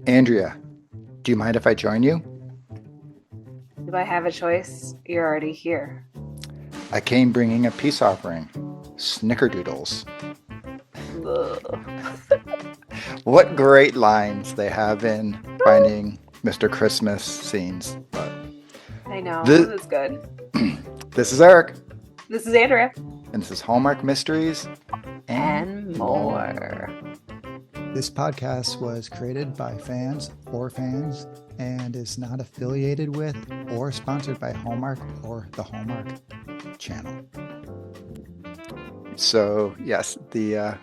Andrea, do you mind if I join you? Do I have a choice? You're already here. I came bringing a peace offering. Snickerdoodles. Ugh. What great lines they have in Finding Mr. Christmas scenes. But I know, this, it was good. this is Eric, This is Andrea. and this is Hallmark Mysteries and And more. more. This podcast was created by fans for fans and is not affiliated with or sponsored by Hallmark or the Hallmark channel. So yes, the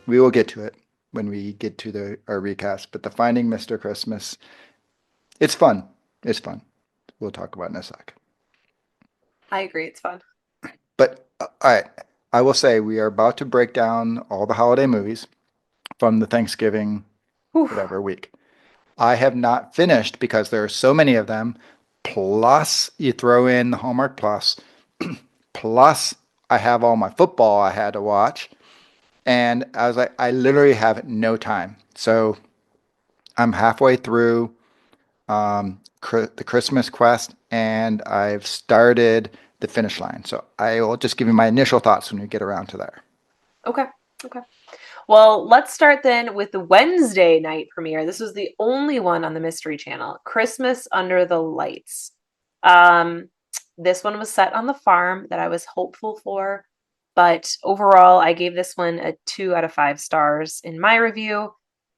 we will get to it when we get to our recast. But the Finding Mr. Christmas, it's fun. It's fun. We'll talk about it in a sec. I agree, it's fun. But all right, I will say we are about to break down all the holiday movies from the Thanksgiving Whew. whatever week. I have not finished because there are so many of them. Plus, you throw in the Hallmark Plus. Plus, I have all my football I had to watch. And I was like, I literally have no time. So I'm halfway through the Christmas quest and I've started the finish line. So I will just give you my initial thoughts when we get around to there. Okay, okay. Well, let's start then with the Wednesday night premiere. This was the only one on the Mystery Channel, Christmas Under the Lights. Um, this one was set on the farm that I was hopeful for, but overall, I gave this one a 2 out of 5 stars in my review.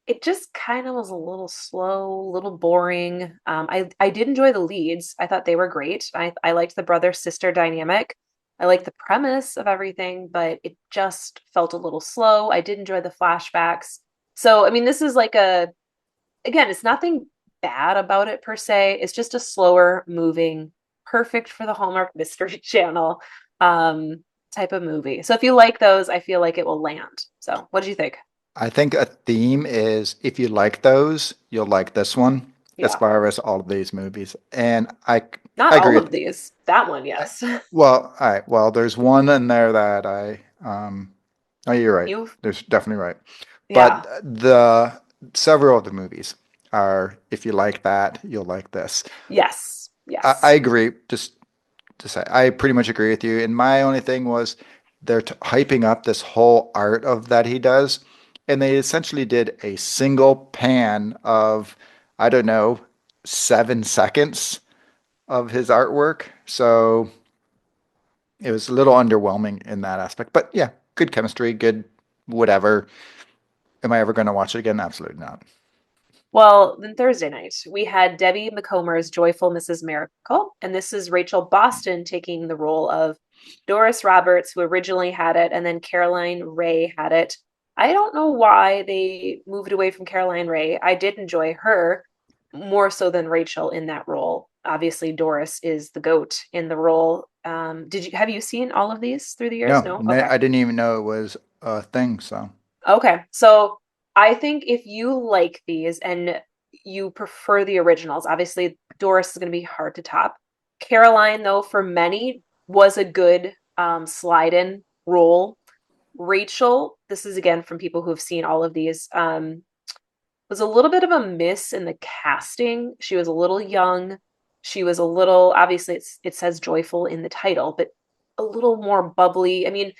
It just kind of was a little slow, a little boring. I did enjoy the leads. I thought they were great. I liked the brother sister dynamic. I like the premise of everything, but it just felt a little slow. I did enjoy the flashbacks. So, I mean, this is like again, it's nothing bad about it per se. It's just a slower moving, perfect for the Hallmark Mystery Channel type of movie. So if you like those, I feel like it will land. So, what did you think? I think a theme is if you like those, you'll like this one as Yeah. far as all of these movies. And I Not agree all of with these. That one, I, yes. well, all right. Well, there's one in there that oh, you're right. You, There's definitely right. But yeah. the several of the movies are, if you like that, you'll like this. Yes. I Yes. agree. Just to say, I pretty much agree with you. And my only thing was they're hyping up this whole art of that he does, and they essentially did a single pan of, I don't know, 7 seconds of his artwork. So it was a little underwhelming in that aspect. But yeah, good chemistry, good whatever. Am I ever going to watch it again? Absolutely not. Well, then Thursday night, we had Debbie McComer's Joyful Mrs. Miracle, and this is Rachel Boston taking the role of Doris Roberts, who originally had it, and then Caroline Ray had it. I don't know why they moved away from Caroline Ray. I did enjoy her more so than Rachel in that role. Obviously, Doris is the goat in the role. Did you have you seen all of these through the years? No, No? Okay. I didn't even know it was a thing. So Okay. So I think if you like these and you prefer the originals, obviously Doris is going to be hard to top. Caroline, though, for many was a good slide in role. Rachel, this is again from people who have seen all of these, was a little bit of a miss in the casting. She was a little young. She was a little, obviously, it says joyful in the title, but a little more bubbly. I mean,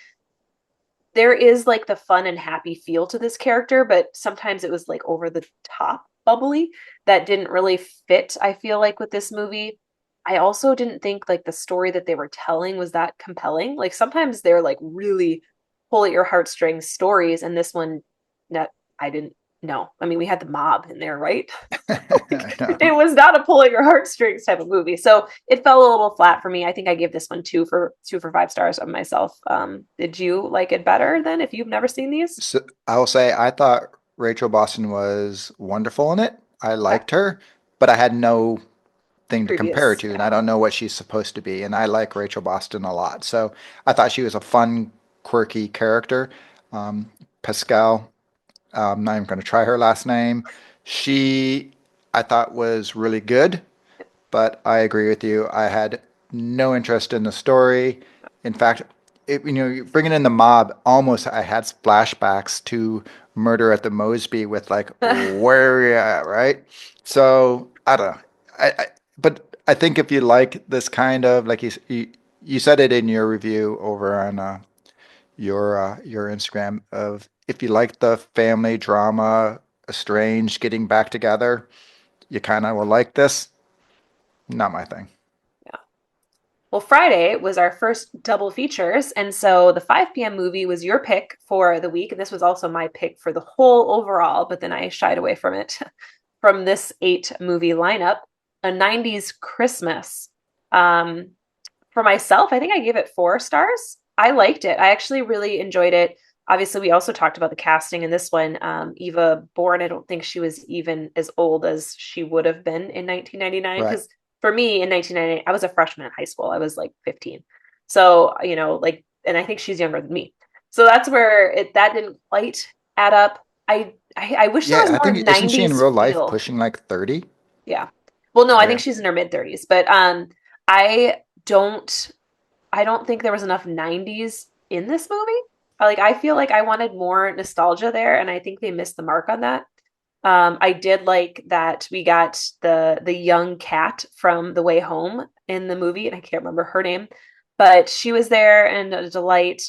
there is like the fun and happy feel to this character, but sometimes it was like over the top bubbly that didn't really fit, I feel like, with this movie. I also didn't think like the story that they were telling was that compelling. Like sometimes they're like really pull at your heartstrings stories, and this one that I didn't know. I mean, we had the mob in there, right? I know. It was not a pull at your heartstrings type of movie. So it fell a little flat for me. I think I gave this one 2 for 5 stars of myself. Did you like it better than if you've never seen these? So I will say I thought Rachel Boston was wonderful in it. I Okay. liked her, but I had no thing to compare her Previous, to, and yeah. I don't know what she's supposed to be. And I like Rachel Boston a lot, so I thought she was a fun, quirky character. Pascal, I'm not even going to try her last name. She, I thought was really good, but I agree with you. I had no interest in the story. In fact, you're bringing in the mob. Almost, I had flashbacks to Murder at the Mosby with like, where are you at, right? So I don't know. I but I think if you like this kind of like you said it in your review over on your Instagram of if you like the family drama, estranged, getting back together, you kind of will like this. Not my thing. Yeah. Well, Friday was our first double features, and so the 5 p.m. movie was your pick for the week, and this was also my pick for the whole overall, but then I shied away from it from this 8 movie lineup. A 90s Christmas. Um, for myself, I think I gave it 4 stars. I liked it. I actually really enjoyed it. Obviously, we also talked about the casting in this one. Eva Bourne, I don't think she was even as old as she would have been in 1999. Right. Because for me in 1999, I was a freshman in high school. I was like 15. So, like, and I think she's younger than me. So that's where that didn't quite add up. I wish there was Yeah, I more think isn't she in 90s real life feel. pushing like 30? Yeah. Well, no, I think Yeah. she's in her mid 30s, but I don't I don't think there was enough 90s in this movie. Like I feel like I wanted more nostalgia there and I think they missed the mark on that. I did like that we got the young cat from The Way Home in the movie, and I can't remember her name, but she was there and a delight.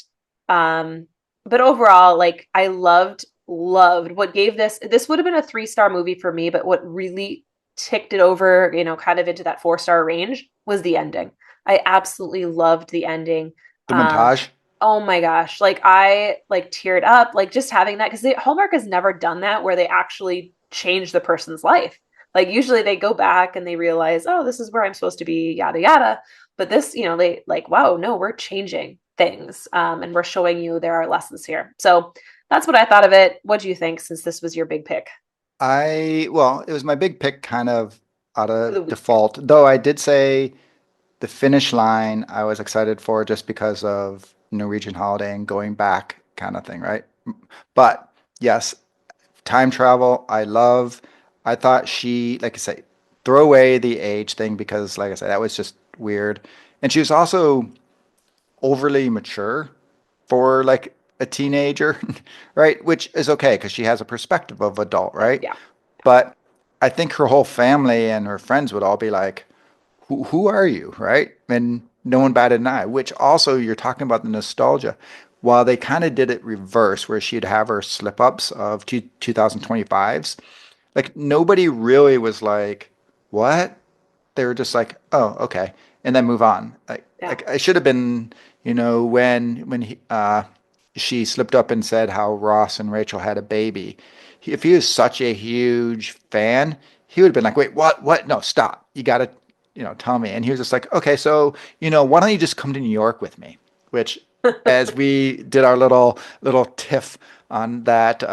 Um, but overall, like I loved what gave this would have been a 3 star movie for me, but what really ticked it over, kind of into that 4 star range was the ending. I absolutely loved the ending. The Um, montage. oh my gosh, like I like teared up, like just having that because Hallmark has never done that where they actually change the person's life. Like usually they go back and they realize, oh, this is where I'm supposed to be, yada yada. But this, they like, wow, no, we're changing things, and we're showing you there are lessons here. So that's what I thought of it. What do you think, since this was your big pick Well, it was my big pick kind of out for the of week? default, though I did say the finish line I was excited for just because of Norwegian holiday and going back kind of thing, right? But yes, time travel, I love. I thought she, like I say, throw away the age thing because, like I said, that was just weird. And she was also overly mature for like a teenager, right? Which is okay because she has a perspective of adult, right? Yeah, But I think her whole family and her friends would all be like, who are you, right? And no one batted an eye, which also you're talking about the nostalgia. While they kind of did it reverse, where she'd have her slip ups of 2025s, like nobody really was like, what? They were just like, oh, okay, and then move on. yeah. Like I should have been, she slipped up and said how Ross and Rachel had a baby. If he was such a huge fan, he would have been like, wait, what? What? No, stop. You got to, tell me. And he was just like, okay, so, why don't you just come to New York with me? Which, as we did our little tiff on that,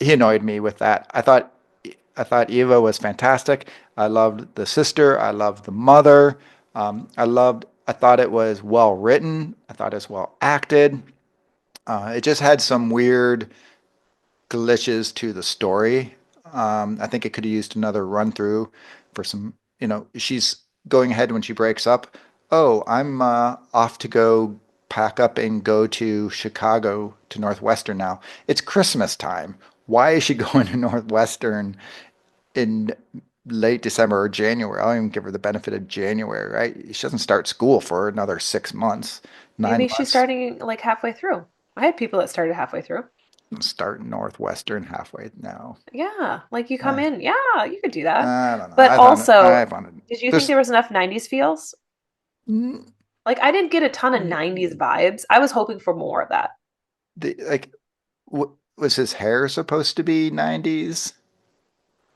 he annoyed me with that. I thought Eva was fantastic. I loved the sister. I loved the mother. I thought it was well written. I thought it was well acted. It just had some weird glitches to the story. I think it could have used another run through for some, she's going ahead when she breaks up. Oh, I'm off to go pack up and go to Chicago to Northwestern now. It's Christmas time. Why is she going to Northwestern in late December or January? I don't even give her the benefit of January, right? She doesn't start school for another 6 months, nine Maybe she's months. starting like halfway through. I had people that started halfway through. Start Northwestern halfway now. Yeah, like you come Eh, in. Yeah, you could do that. I don't know. But I also, found it. did you think There's there was enough 90s feels? mm, Like I didn't get a ton of mm, 90s vibes. I was hoping for more of that. like, was his hair supposed to be 90s?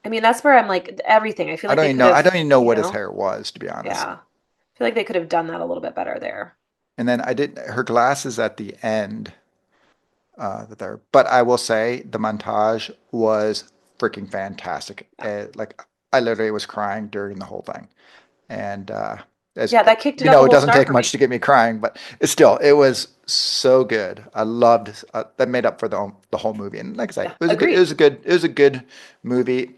I mean, that's where I'm like everything. I feel I like don't they even could know. I have, don't even know what his hair was, to be honest. yeah. I feel like they could have done that a little bit better there. And then I did her glasses at the end. There, but I will say the montage was freaking fantastic. Yeah. Like I literally was crying during the whole thing. And as Yeah, that kicked it up a it whole doesn't star take for much me. to get me crying, but it was so good. I loved that made up for the whole movie. And like I say, Yeah, agreed. it was a good movie.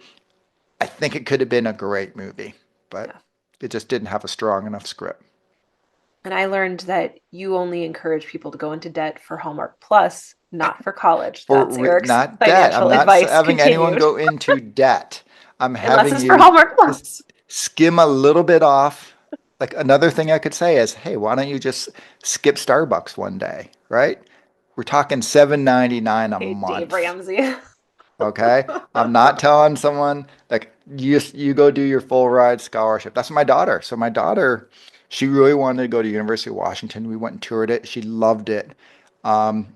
I think it could have been a great movie, but Yeah. it just didn't have a strong enough script. And I learned that you only encourage people to go into debt for Hallmark Plus, not for college. That's Eric's Not debt. I'm financial not advice having anyone continued, go into debt. I'm unless having it's for you Hallmark just Plus. skim a little bit off. Like another thing I could say is, hey, why don't you just skip Starbucks one day, right? We're talking $7.99 a Hey, Dave month. Ramsey. Okay? I'm not telling someone like you go do your full ride scholarship. That's my daughter. So my daughter, she really wanted to go to University of Washington. We went and toured it. She loved it. Um,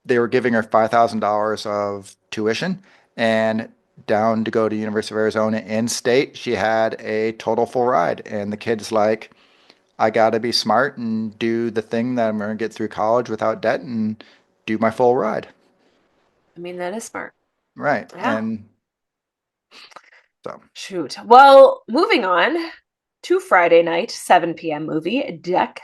they were giving her $5,000 of tuition and down to go to University of Arizona in state. She had a total full ride, and the kid's like, I got to be smart and do the thing that I'm going to get through college without debt and do my full ride. I mean, that is smart. Right. Yeah. And so Shoot. Well, moving on to Friday night, 7 p.m. movie, Deck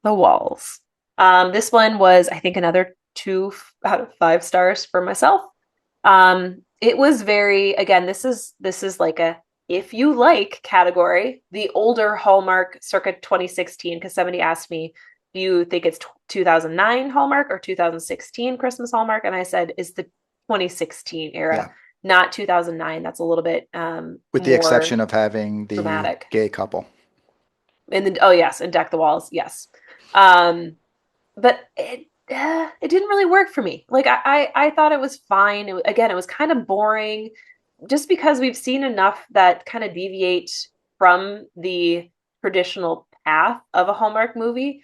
the Walls. This one was, I think, another 2 out of 5 stars for myself. It was very, again, this is like a if you like category, the older Hallmark circa 2016, because somebody asked me, do you think it's 2009 Hallmark or 2016 Christmas Hallmark? And I said, is the 2016 era, yeah, not 2009. That's a little bit with the more exception of having the dramatic. gay couple. And then, oh yes, and Deck the Walls, yes. Um, but it didn't really work for me. Like I thought it was fine. Again, it was kind of boring, just because we've seen enough that kind of deviate from the traditional path of a Hallmark movie.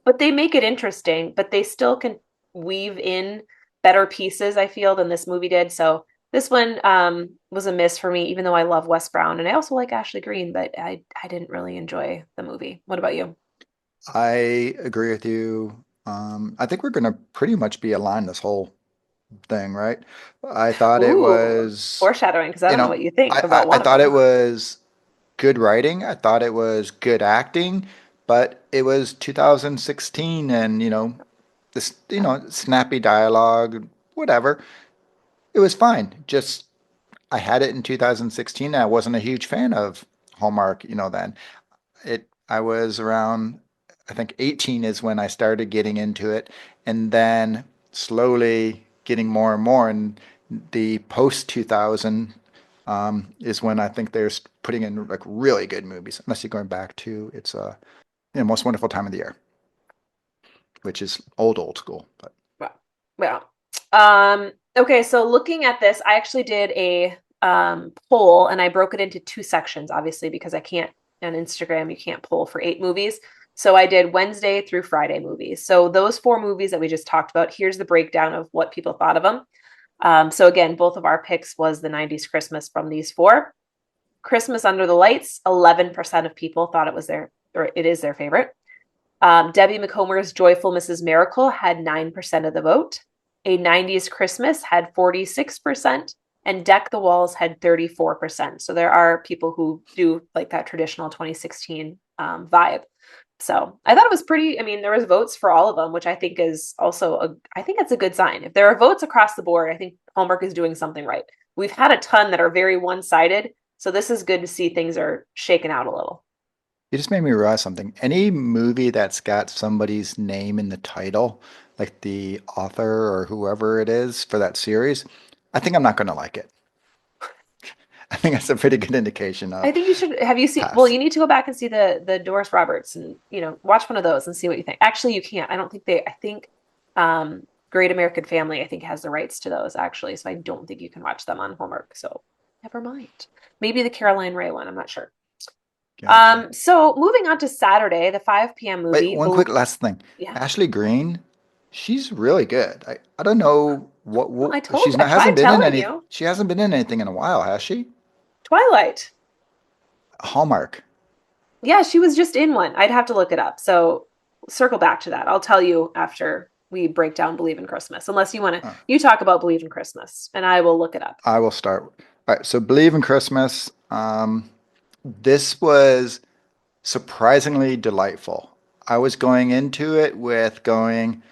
But they make it interesting. But they still can weave in better pieces, I feel, than this movie did. So this one was a miss for me, even though I love Wes Brown and I also like Ashley Greene. But I didn't really enjoy the movie. What about you? I agree with you. I think we're going to pretty much be aligned this whole thing, right? I thought it Ooh, was, foreshadowing, because I you don't know know, what you think about I one of thought it them. was good writing. I thought it was good acting, but it was 2016 and, this, snappy dialogue, whatever. It was fine. Just I had it in 2016 and I wasn't a huge fan of Hallmark, then. I was around, I think 18 is when I started getting into it, and then slowly getting more and more. And the post 2000 is when I think they're putting in like really good movies. Unless you're going back to it's Most Wonderful Time of the Year, which is old school. But Well, well. Okay, so looking at this, I actually did a poll and I broke it into 2 sections, obviously, because I can't on Instagram, you can't poll for 8 movies. So I did Wednesday through Friday movies. So those 4 movies that we just talked about, here's the breakdown of what people thought of them. So again, both of our picks was the 90s Christmas from these four. Christmas Under the Lights, 11% of people thought it was their, or it is their favorite. Debbie McComer's Joyful Mrs. Miracle had 9% of the vote. A 90s Christmas had 46%, and Deck the Walls had 34%. So there are people who do like that traditional 2016 vibe. So I thought it was pretty. I mean, there was votes for all of them, which I think is also I think that's a good sign. If there are votes across the board, I think Hallmark is doing something right. We've had a ton that are very one-sided, so this is good to see things are shaken out a little. you just made me realize something. Any movie that's got somebody's name in the title, like the author or whoever it is for that series, I think I'm not going to like it. I think that's a pretty good indication I of think you should have you seen well, pass. you need to go back and see the Doris Roberts and watch one of those and see what you think. Actually, you can't. I think Great American Family I think has the rights to those actually, so I don't think you can watch them on Hallmark. So never mind. Maybe the Caroline Ray one, I'm not sure. Gotcha. So moving on to Saturday, the 5 p.m. Wait, movie. one quick last thing. Yeah. Ashley Green, she's really good. I don't know Well, what she's not hasn't I tried been in telling any you. she hasn't been in anything in a while, has she? Twilight. Hallmark. Yeah, she was just in one. I'd have to look it up. So circle back to that. I'll tell you after we break down Believe in Christmas. Unless you want to, Uh, you talk about Believe in Christmas, and I will look it up. I will start. All right, so Believe in Christmas. This was surprisingly delightful. I was going into it with going,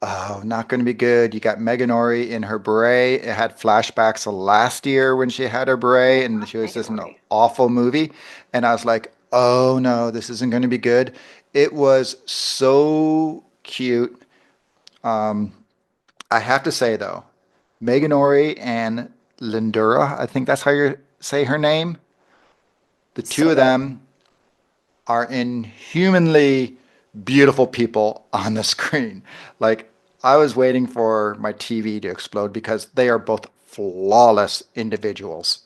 oh, not going to be good. You got Megan Ori in her beret. It had flashbacks of last year when she had her I beret, and love she was Megan just an Ori. awful movie. And I was like, oh no, this isn't going to be good. It was so cute. I have to say though, Megan Ori and Lindura, I think that's how you say her name. The two So of good. them are inhumanly beautiful people on the screen. Like I was waiting for my TV to explode because they are both flawless individuals.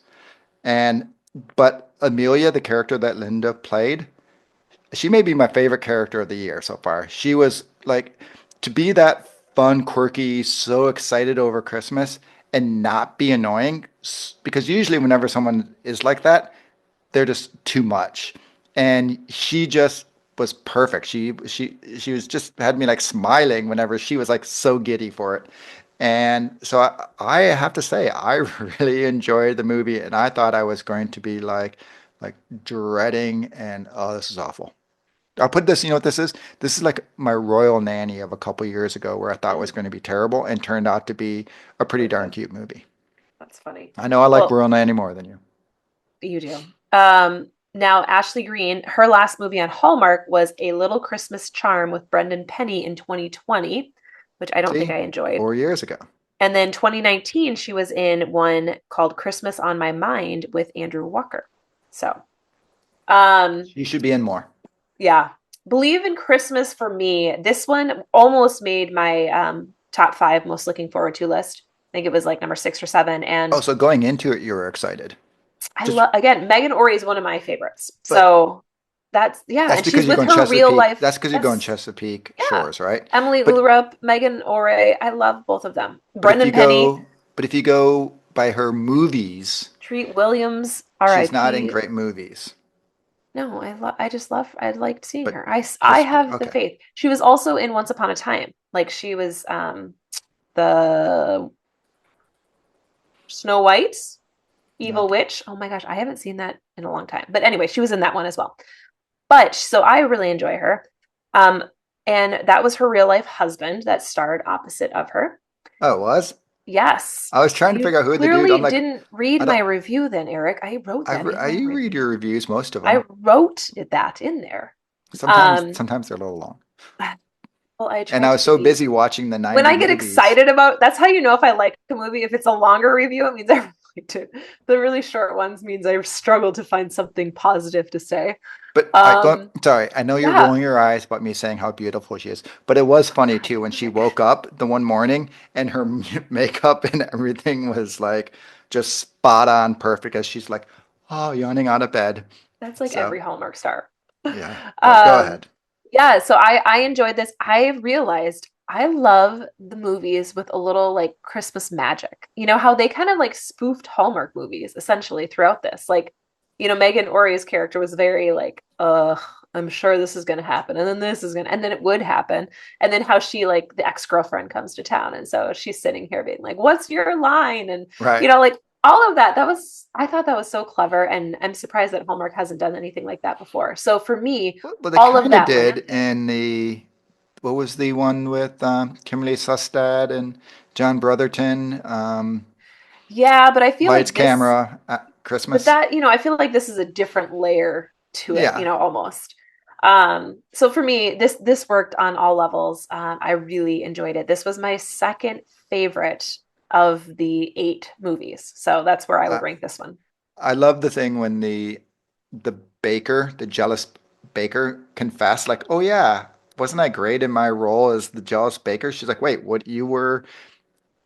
And but Amelia, the character that Linda played, she may be my favorite character of the year so far. She was like to be that fun, quirky, so excited over Christmas and not be annoying because usually whenever someone is like that, they're just too much. And she just was perfect. She was just had me like smiling whenever she was like so giddy for it. And so I have to say I really enjoyed the movie and I thought I was going to be like dreading and oh this is awful. I'll put this, you know what this is? This is like my royal nanny of a couple years ago where I thought was Mm, going to be terrible and turned out to be a pretty really darn good. cute movie. That's funny. I know I like Well, royal nanny more than you. you do. Now Ashley Greene, her last movie on Hallmark was A Little Christmas Charm with Brendan Penny in 2020, which I don't think See, I enjoyed. 4 years ago. And then 2019, she was in one called Christmas on My Mind with Andrew Walker. So, um, She should be in more. yeah. Believe in Christmas for me. This one almost made my top five most looking forward to list. I think it was like number six or seven. Oh, And so going into it, you were excited. I Just, love, again, Megan Ori is one of my favorites. but So that's, yeah. that's And she's because you're with going her real Chesapeake. life. That's because you're going Yes. Chesapeake Yeah. Shores, right? Emily But Ulrup, Megan Ori. I love both of them. but if you Brendan Penny, go, but if you go by her movies, Treat Williams, she's not in RIP. great movies. No, I just love, I liked seeing But her. I Chesapeake, have the okay. faith. She was also in Once Upon a Time. Like she was the Snow White, Evil No. Witch. Oh my gosh, I haven't seen that in a long time. But anyway, she was in that one as well. But so I really enjoy her. Um, and that was her real life husband that starred opposite of her. Oh, it was? Yes. I was trying to You figure out who the dude. I'm clearly like, didn't read I my don't. review then, Eric. I wrote that in my You read review. your reviews, most of I them. wrote that in there. Sometimes, Um, sometimes they're a little long. well, I And try I to was so be busy watching the when 90 I get movies. excited about that's how you know if I like a movie. If it's a longer review, it means I liked it. The really short ones means I struggle to find something positive to say. But Um, sorry, I know you're yeah, rolling your eyes about me saying how beautiful she is, but it was funny too when she woke up the one morning and her makeup and everything was like just spot on perfect as she's like, oh, yawning out of bed. that's like So, every Hallmark star. yeah, but go um, ahead. yeah, so I enjoyed this. I realized I love the movies with a little like Christmas magic. You know how they kind of like spoofed Hallmark movies essentially throughout this. Like, you know, Megan Ori's character was very like, I'm sure this is gonna happen, and then this is gonna, and then it would happen, and then how she like the ex-girlfriend comes to town, and so she's sitting here being like, "What's your line?" And you Right. know, like all of that. That was I thought that was so clever, and I'm surprised that Hallmark hasn't done anything like that before. So for me, Well, they all of kind of that did landed. in the, what was the one with Kimberly Sustad and John Brotherton? Yeah, but I feel Lights, like this, camera, but Christmas. that, you know, I feel like this is a different layer to it, you Yeah. know, almost. So for me, this worked on all levels. I really enjoyed it. This was my second favorite of the eight movies. So that's where I would I, rank this one. I love the thing when the baker, the jealous baker, confessed, like, "Oh yeah, wasn't I great in my role as the jealous baker?" She's like, "Wait, what? You were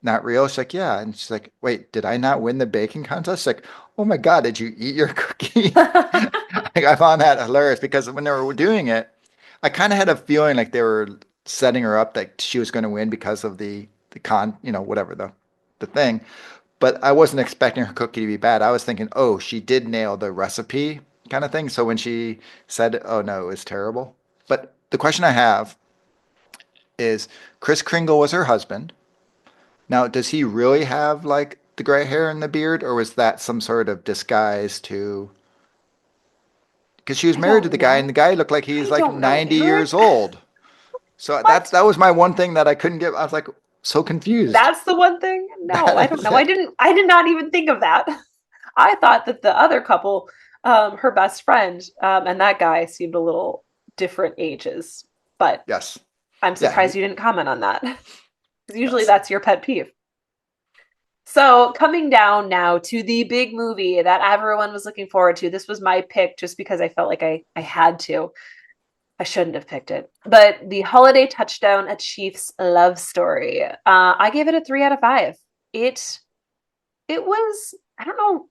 not real?" She's like, "Yeah," and she's like, "Wait, did I not win the baking contest?" She's like, "Oh my God, did you eat your cookie?" Like, I found that hilarious because when they were doing it, I kind of had a feeling like they were setting her up that she was going to win because of whatever the thing. But I wasn't expecting her cookie to be bad. I was thinking, oh, she did nail the recipe kind of thing. So when she said, oh no, it was terrible. But the question I have is Chris Kringle was her husband. Now, does he really have like the gray hair and the beard, or was that some sort of disguise to? Because she was I married to don't the guy, and know. the guy looked like he's I like don't know, 90 years Eric. old. So What? that was my one thing that I couldn't get. I was like so confused. That's the one thing? No, I That don't is know. it. I did not even think of that. I thought that the other couple, her best friend, and that guy seemed a little different ages. But Yes. I'm Yeah. surprised you didn't comment on that because usually Yes. that's your pet peeve. So, coming down now to the big movie that everyone was looking forward to. This was my pick just because I felt like I had to. I shouldn't have picked it. But the holiday touchdown, a Chiefs love story. I gave it a 3 out of 5. It it was, I don't know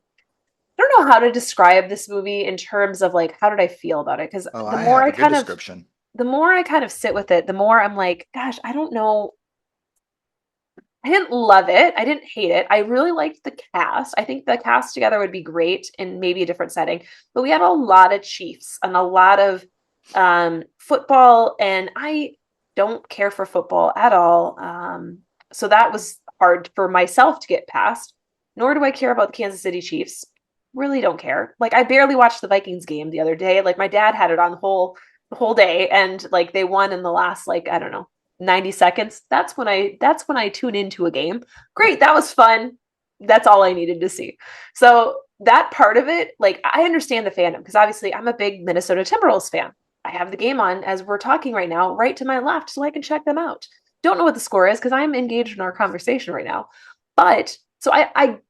how to describe this movie in terms of like how did I feel about it? Because Oh, I have a good description. the more I kind of sit with it, the more I'm like, gosh, I don't know. I didn't love it. I didn't hate it. I really liked the cast. I think the cast together would be great in maybe a different setting. But we had a lot of Chiefs and a lot of football, and I don't care for football at all. So that was hard for myself to get past. Nor do I care about the Kansas City Chiefs. Really don't care. Like I barely watched the Vikings game the other day. Like my dad had it on the whole day, and like they won in the last like I don't know 90 seconds. That's when I tune into a game. Great, that was fun. That's all I needed to see. So that part of it, like I understand the fandom because obviously I'm a big Minnesota Timberwolves fan. I have the game on as we're talking right now, right to my left, so I can check them out. Don't know what the score is because I'm engaged in our conversation right now. But so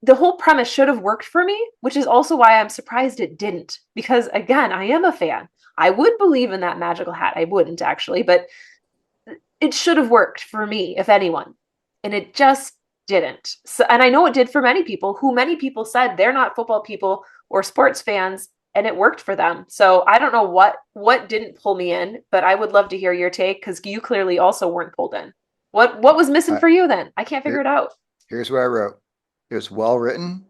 the whole premise should have worked for me, which is also why I'm surprised it didn't. Because again, I am a fan. I would believe in that magical hat. I wouldn't actually, but it should have worked for me, if anyone. And it just didn't. So, and I know it did for many people who many people said they're not football people or sports fans, and it worked for them. So I don't know what didn't pull me in, but I would love to hear your take because you clearly also weren't pulled in. What was missing Uh, for you then? I can't figure here, it out. here's what I wrote. It was well written.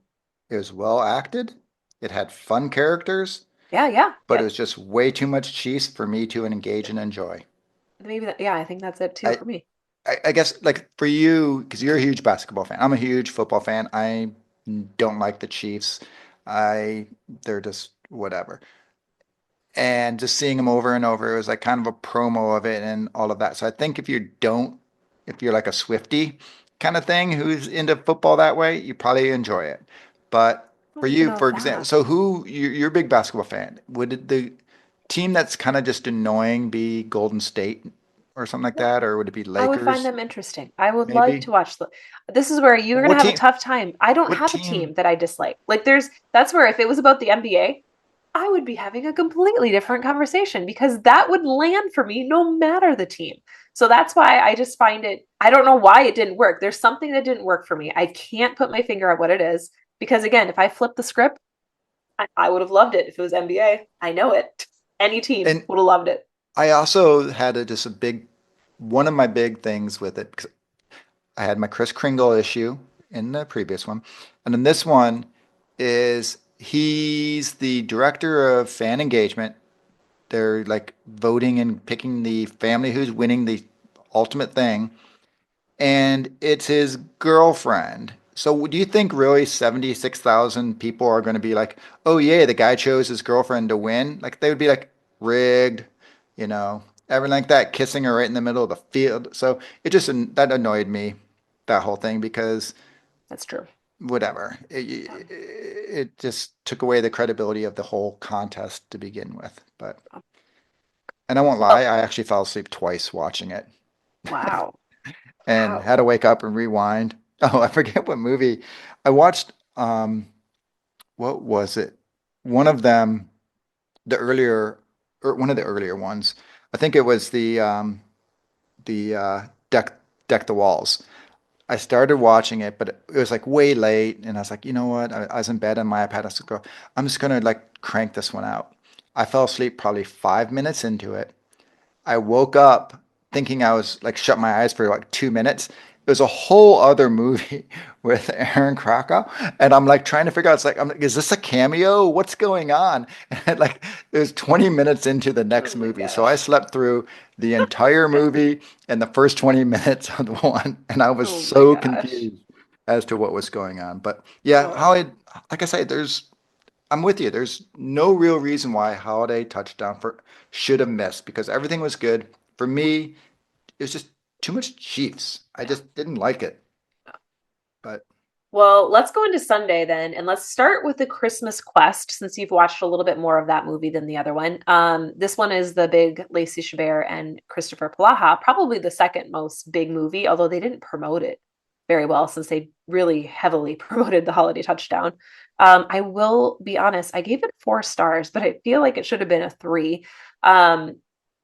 It was well acted. It had fun characters, Yeah, yeah, but it yep. was just way too much cheese for me to engage and enjoy. Maybe that, yeah, I think that's it too I, for me. I guess like for you, because you're a huge basketball fan. I'm a huge football fan. I don't like the Chiefs. They're just whatever. And just seeing them over and over, it was like kind of a promo of it and all of that. So I think if you're like a Swiftie kind of thing who's into football that way, you probably enjoy it. But I for don't even you, know for if example, that. so you're a big basketball fan. Would the team that's kind of just annoying be Golden State or something like that, or would it be I would find Lakers them interesting. I would like maybe? to watch the. This is where you're going to What have a team? tough time. I don't What have a team team? that I dislike. Like that's where if it was about the NBA, I would be having a completely different conversation because that would land for me no matter the team. So that's why I just find it I don't know why it didn't work. There's something that didn't work for me. I can't put my finger on what it is because again, if I flip the script, I would have loved it if it was NBA. I know it. Any team And would have loved it. I also had just a big one of my big things with it. 'Cause I had my Chris Kringle issue in the previous one, and then this one is he's the director of fan engagement. They're like voting and picking the family who's winning the ultimate thing, and it's his girlfriend. So do you think really 76,000 people are going to be like, "Oh yeah, the guy chose his girlfriend to win"? Like they would be like rigged, you know, everything like that, kissing her right in the middle of the field. So it just that annoyed me, that whole thing because That's true. whatever. It just took away the credibility of the whole contest to begin with. But and I won't lie, Well, I actually fell asleep twice watching it wow. and Wow. had to wake up and rewind. Oh, I forget what movie I watched. What was it? One of them, the earlier, or one of the earlier ones. I think it was the deck the walls. I started watching it, but it was like way late, and I was like, you know what? I was in bed on my iPad. I was like, I'm just gonna like crank this one out. I fell asleep probably 5 minutes into it. I woke up thinking I was like shut my eyes for like 2 minutes. It was a whole other movie with Aaron Krakow, and I'm like trying to figure out. It's like, is this a cameo? What's going on? And like, it was 20 minutes into the Oh next my movie, so I gosh. slept through the entire movie and the first 20 minutes of the one, and I was Oh my so gosh. confused as to what was going on. But yeah, Oh, like I say, I'm with you. There's no real reason why Holiday Touchdown for should have missed because everything was good. For me, it was just too much Chiefs. I yeah. just didn't like it. But Well, let's go into Sunday then, and let's start with the Christmas Quest, since you've watched a little bit more of that movie than the other one. This one is the big Lacey Chabert and Christopher Palaha, probably the second most big movie, although they didn't promote it very well since they really heavily promoted the holiday touchdown. I will be honest, I gave it 4 stars, but I feel like it should have been a 3. Um,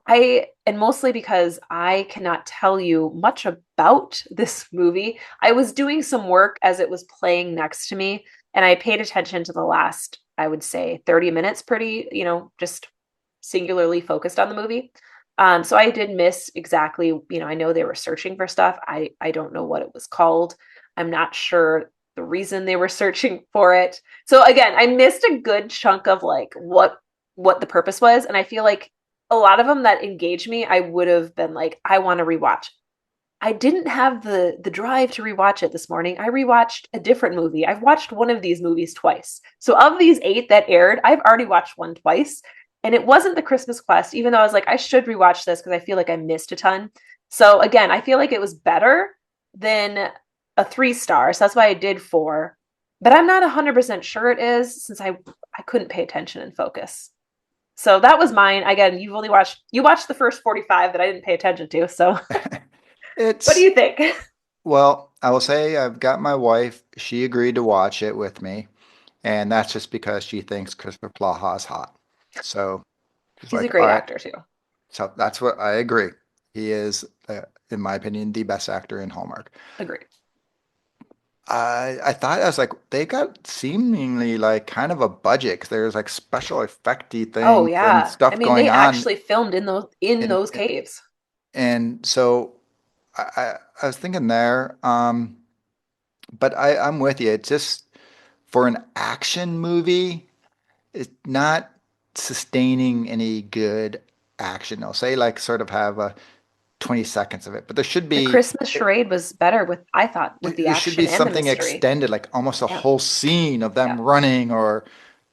and mostly because I cannot tell you much about this movie. I was doing some work as it was playing next to me, and I paid attention to the last, I would say, 30 minutes, pretty, just singularly focused on the movie. So I did miss exactly, I know they were searching for stuff. I don't know what it was called. I'm not sure the reason they were searching for it. So again, I missed a good chunk of like what the purpose was, and I feel like a lot of them that engage me, I would have been like, I want to rewatch. I didn't have the drive to rewatch it this morning. I rewatched a different movie. I've watched one of these movies twice. So of these 8 that aired, I've already watched one twice. And it wasn't the Christmas Quest, even though I was like, I should rewatch this because I feel like I missed a ton. So again, I feel like it was better than a 3 star. So that's why I did 4. But I'm not 100% sure it is, since I couldn't pay attention and focus. So that was mine. Again, you watched the first 45 that I didn't pay attention to. So what do It's you think? Well, I will say I've got my wife. She agreed to watch it with me, and that's just because she thinks Christopher Plaha is hot. So she's He's a like, "All great right." actor too. So that's what I agree. He is, in my opinion, the best actor in Hallmark. Agreed. I thought I was like they got seemingly like kind of a budget 'cause there's like special effecty Oh things and yeah. I stuff mean, going they on, actually filmed in and those caves. so I was thinking there, but I'm with you. It's just for an action movie, it's not sustaining any good action. They'll say like sort of have a 20 seconds of it, but The Christmas charade was better with, I thought, with the there should be action and the something mystery. extended, like almost a Yeah. whole scene of Yeah. them running or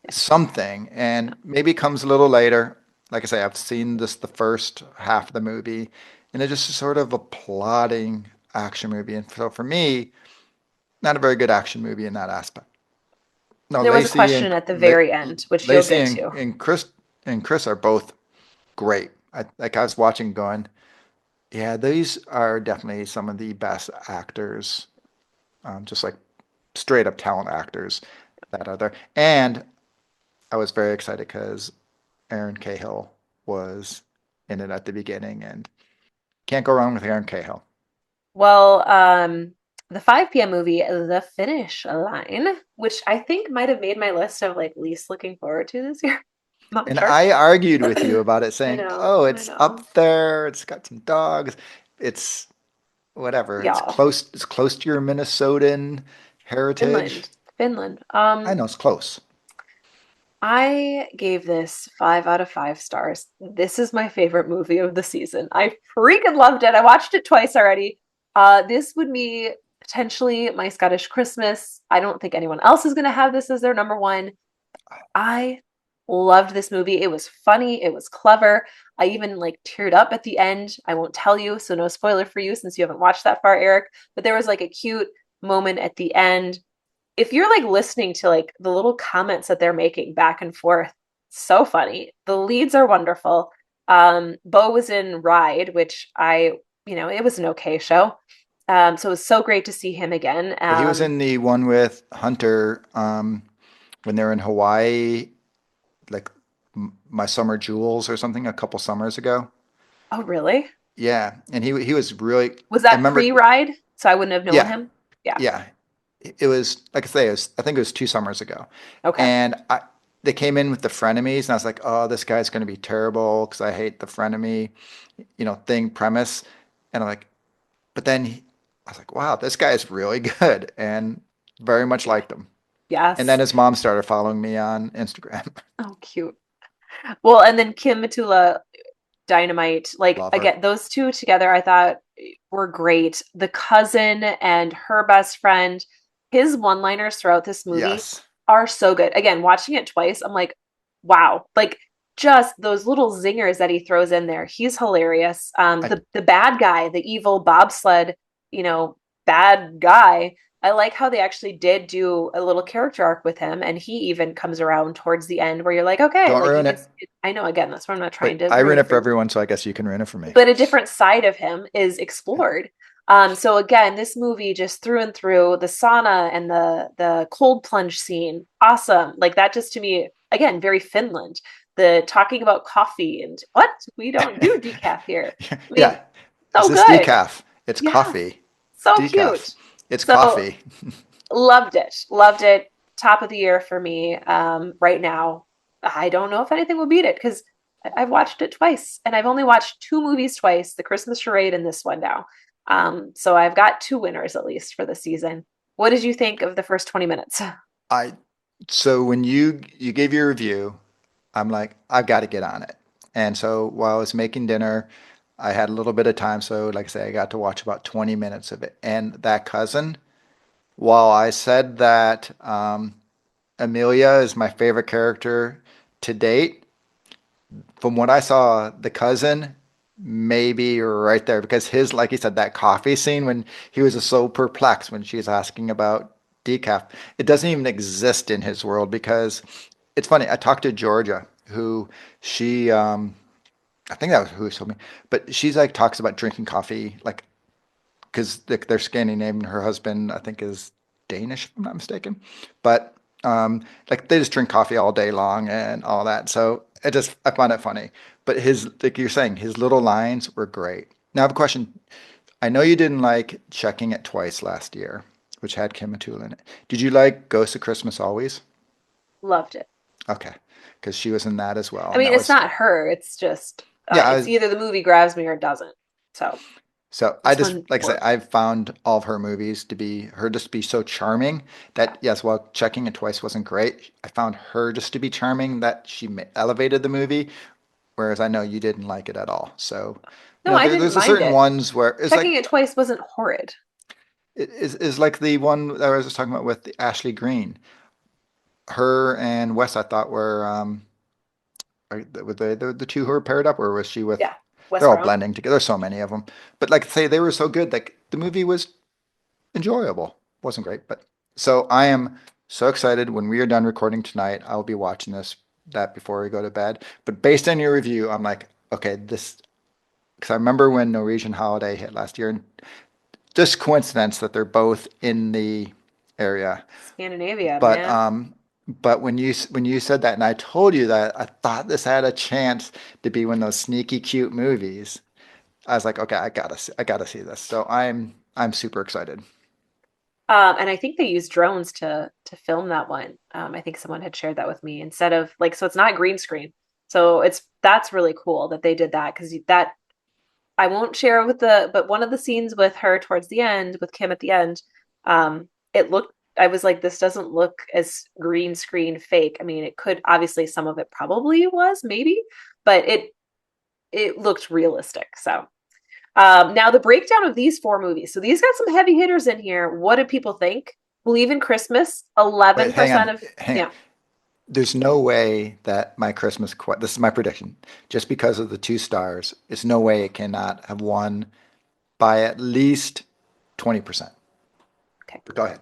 Yeah. something, and maybe it comes a little later. Like I say, I've seen this the first half of the movie, and it's just sort of a plodding action movie. And so for me, not a very good action movie in that aspect. No, And there was a question at the very end, which you'll Lacey get to. and Chris are both great. Like I was watching, going, yeah, these are definitely some of the best actors, just like straight up talent actors that are there. And I was very excited because Aaron Cahill was in it at the beginning, and can't go wrong with Aaron Cahill. Well, the 5 p.m. movie, The Finish Line, which I think might have made my list of like least looking forward to this year. I'm not And sure. I argued with you about it, I saying, know, "Oh, I it's know. up there. It's got some dogs. It's whatever. It's Y'all, close. It's close to your Minnesotan heritage. Finland, Finland. I know it's close." I gave this 5 out of 5 stars. This is my favorite movie of the season. I freaking loved it. I watched it twice already. This would be potentially my Scottish Christmas. I don't think anyone else is going to have this as their number one. I loved this movie. It was funny. It was clever. I even like teared up at the end. I won't tell you, so no spoiler for you since you haven't watched that far, Eric. But there was like a cute moment at the end. If you're like listening to like the little comments that they're making back and forth, so funny. The leads are wonderful. Bo was in Ride, which it was an okay show. So it was so great to see him again. Yeah, he was in the one with Hunter, when they were in Hawaii, like My Summer Jewels or something a couple summers ago. Oh, really? Yeah, and he was really. Was I that remember. pre-Ride? So I wouldn't have known Yeah, him? Yeah. yeah. It was like I say. I think it was 2 summers ago, Okay. and they came in with the frenemies, and I was like, "Oh, this guy's going to be terrible," because I hate the frenemy, thing premise. And I'm like, but then I was like, "Wow, this guy is really good," and very much liked him. And then Yes. his mom started following me on Instagram. Oh, cute. Well, and then Kim Matula, Dynamite. Like Love her. again, those two together, I thought were great. The cousin and her best friend, his one-liners throughout this movie Yes. are so good. Again, watching it twice, I'm like, wow, like just those little zingers that he throws in there. He's hilarious. I The bad guy, the evil bobsled, you know, bad guy. I like how they actually did do a little character arc with him, and he even comes around towards the end where you're like, okay, Don't like you ruin can. it. I know, again, that's why I'm not trying But to I ruin ruin it it for for you, everyone, so I guess you can ruin it for me. but a different side of him is explored. So again, this movie just through and through, the sauna and the cold plunge scene, awesome. Like that just to me, again, very Finland. The talking about coffee and what we don't do decaf here. I mean, Yeah. Is so this good. decaf? It's Yes, coffee. It's so decaf. cute. It's So coffee. loved it. Loved it. Top of the year for me. Right now, I don't know if anything will beat it because I've watched it twice, and I've only watched two movies twice: The Christmas Charade and this one now. So I've got two winners at least for the season. What did you think of the first 20 minutes? I so when you gave your review, I'm like, I've got to get on it. And so while I was making dinner, I had a little bit of time. So like I say, I got to watch about 20 minutes of it. And that cousin, while I said that Amelia is my favorite character to date, from what I saw, the cousin maybe right there because his, like you said, that coffee scene when he was so perplexed when she was asking about decaf, it doesn't even exist in his world because it's funny. I talked to Georgia, who she, I think that was who told me, but she's like talks about drinking coffee like because they're Scandinavian. Her husband, I think, is Danish, if I'm not mistaken. But like they just drink coffee all day long and all that. So I find it funny. But his, like you're saying, his little lines were great. Now I have a question. I know you didn't like Checking It Twice last year, which had Kim O'Toole in it. Did you like Ghost of Christmas Always? Loved it. Okay, because she was in that as well, I and mean, that it's was not her. It's just yeah. it's either the movie grabs me or it doesn't. So So I this just, one like I say, worked. I've found all of her movies to be her just be so charming Yeah. that yes, while Checking It Twice wasn't great, I found her just to be charming that she elevated the movie, whereas I know you didn't like it at all. So, No, I didn't there's a mind certain it. ones where it's Checking like it twice wasn't horrid. it is like the one that I was just talking about with Ashley Green. Her and Wes, I thought were they the two who were paired up, or was she with? Yeah. Wes They're all Brown. blending together. There's so many of them, but like I say, they were so good. Like the movie was enjoyable. Wasn't great, but so I am so excited when we are done recording tonight. I'll be watching that before we go to bed. But based on your review, I'm like, okay, this because I remember when Norwegian Holiday hit last year, and just coincidence that they're both in the area. Scandinavia, But man. when you said that, and I told you that I thought this had a chance to be one of those sneaky cute movies. I was like, okay, I gotta see this. So I'm super excited. And I think they used drones to film that one. I think someone had shared that with me instead of like so it's not green screen. So that's really cool that they did that because that I won't share with the but one of the scenes with her towards the end with Kim at the end, it looked I was like this doesn't look as green screen fake. I mean, it could obviously some of it probably was maybe, but it looked realistic. So now the breakdown of these four movies. So these got some heavy hitters in here. What do people think? Believe in Christmas, Wait, 11% of hang on. yeah. There's no way that my this is my prediction, just because of the two stars, it's no way it cannot have won by at least 20%. Okay. But go ahead.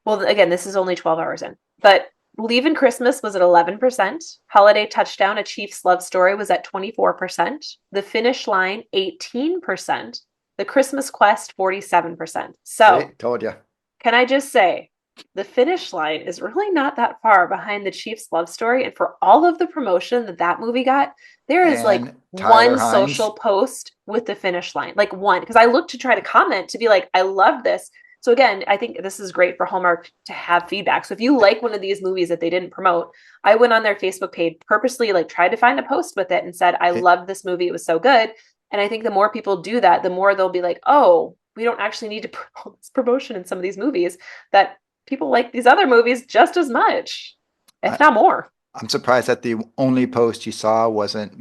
Well, again, this is only 12 hours in. But Believe in Christmas was at 11%. Holiday Touchdown, A Chief's Love Story was at 24%. The Finish Line, 18%. The Christmas Quest, 47%. See, So, told you. can I just say, the finish line is really not that far behind the Chief's love story. And for all of the promotion that that movie got, there is like And Tyler one Hines. social post with the finish line, like one. Because I looked to try to comment to be like, I love this. So again, I think this is great for Hallmark to have feedback. So if you like one of these movies that they didn't promote, I went on their Facebook page purposely, like tried to find a post with it and said, I It, love this movie. It was so good. And I think the more people do that, the more they'll be like, oh, we don't actually need to promote this promotion in some of these movies that people like these other movies just as much, if I, not more. I'm surprised that the only post you saw wasn't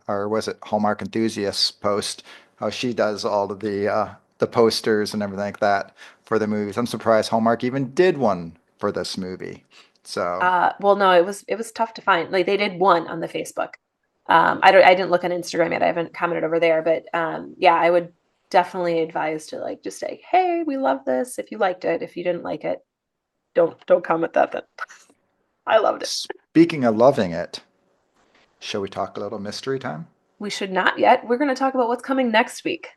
or was it Hallmark Enthusiasts post, how she does all of the posters and everything like that for the movies. I'm surprised Hallmark even did one for this movie. So, Well, no, it was tough to find. Like they did one on the Facebook. I didn't look on Instagram yet. I haven't commented over there, but yeah, I would. definitely advised to like just say, "Hey, we love this. If you liked it, if you didn't like it, don't comment that then." I loved it. Speaking of loving it, shall we talk a little mystery time? We should not yet. We're going to talk about what's coming next week.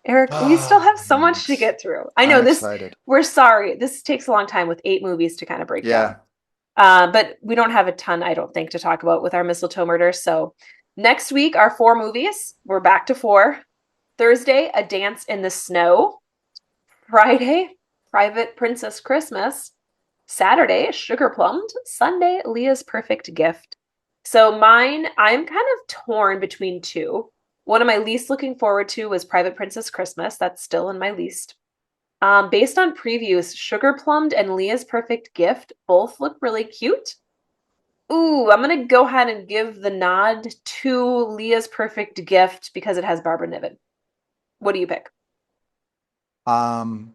Eric, we still Oh, have so much to get through. I I'm know this, excited. we're sorry. This takes a long time with 8 movies to kind of break down. Yeah. But we don't have a ton, I don't think, to talk about with our Mistletoe Murders. So next week, our 4 movies. We're back to 4. Thursday, A Dance in the Snow. Friday, Private Princess Christmas. Saturday, Sugar Plummed. Sunday, Leah's Perfect Gift. So mine, I'm kind of torn between two. One of my least looking forward to was Private Princess Christmas. That's still in my least. Based on previews, Sugar Plummed and Leah's Perfect Gift both look really cute. Ooh, I'm gonna go ahead and give the nod to Leah's Perfect Gift because it has Barbara Niven. What do you pick? Um,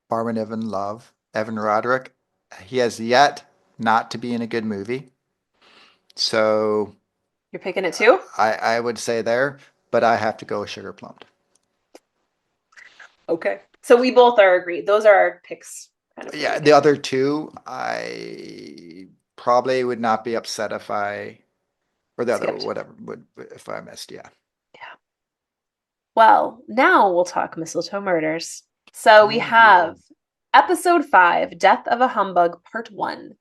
Barwin Evan Love, Evan Roderick. He has yet not to be in a good movie. So You're picking it too? I would say there, but I have to go with Sugar Plum. Okay. So we both are agreed. Those are our picks kind of for the Yeah, the weekend. other two, I probably would not be upset if I, or the other, Skipped. whatever, would if I missed. Yeah. Yeah. Well, now we'll talk Mistletoe Murders. So we have Ooh. episode 5, Death of a Humbug, part 1.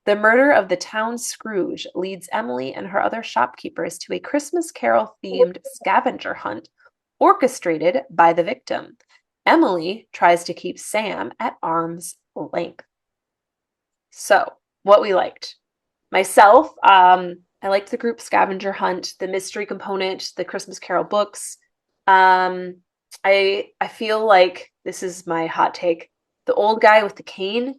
The murder of the town Scrooge leads Emily and her other shopkeepers to a Christmas Carol themed scavenger hunt orchestrated by the victim. Emily tries to keep Sam at arm's length. So, what we liked. Myself, I liked the group scavenger hunt, the mystery component, the Christmas Carol books. Um, I feel like this is my hot take. The old guy with the cane,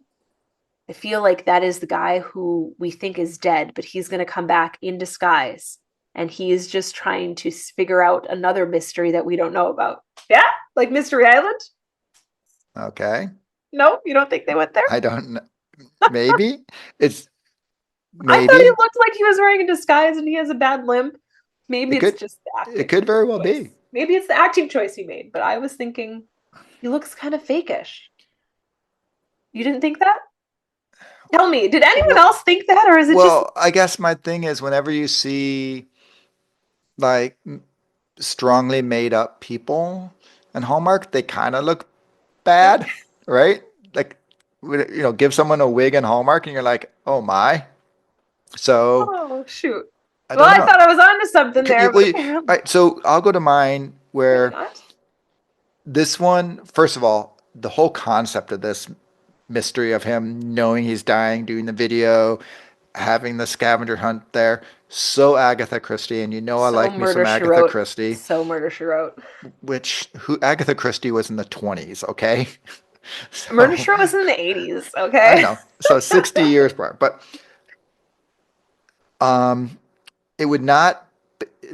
I feel like that is the guy who we think is dead, but he's going to come back in disguise. And he is just trying to figure out another mystery that we don't know about. Yeah? Like Mystery Island? Okay. No, you don't think they went there? I don't know. Maybe it's I thought he maybe looked like he was wearing a disguise and he has a bad limp. Maybe it it's could just the it acting could very well choice. be. Maybe it's the acting choice he made, but I was thinking he looks kind of fakish. You didn't think that? Tell me, did anyone Well, else think that, or is it just well, I guess my thing is whenever you see like strongly made up people in Hallmark, they kind of look bad, right? Like, give someone a wig in Hallmark and you're like, oh my. So oh shoot. I Well, don't I know. thought I was onto something there, but Well, all apparently right, so I'll go to mine where not. this one, first of all, the whole concept of this mystery of him knowing he's dying, doing the video, having the scavenger hunt there, so Agatha Christie, and I So like me some murder she Agatha wrote. Christie, So murder she wrote. which who Agatha Christie was in the 20s, okay? Murder So she wrote was in the 80s, I okay? know. So 60 years prior. But um it would not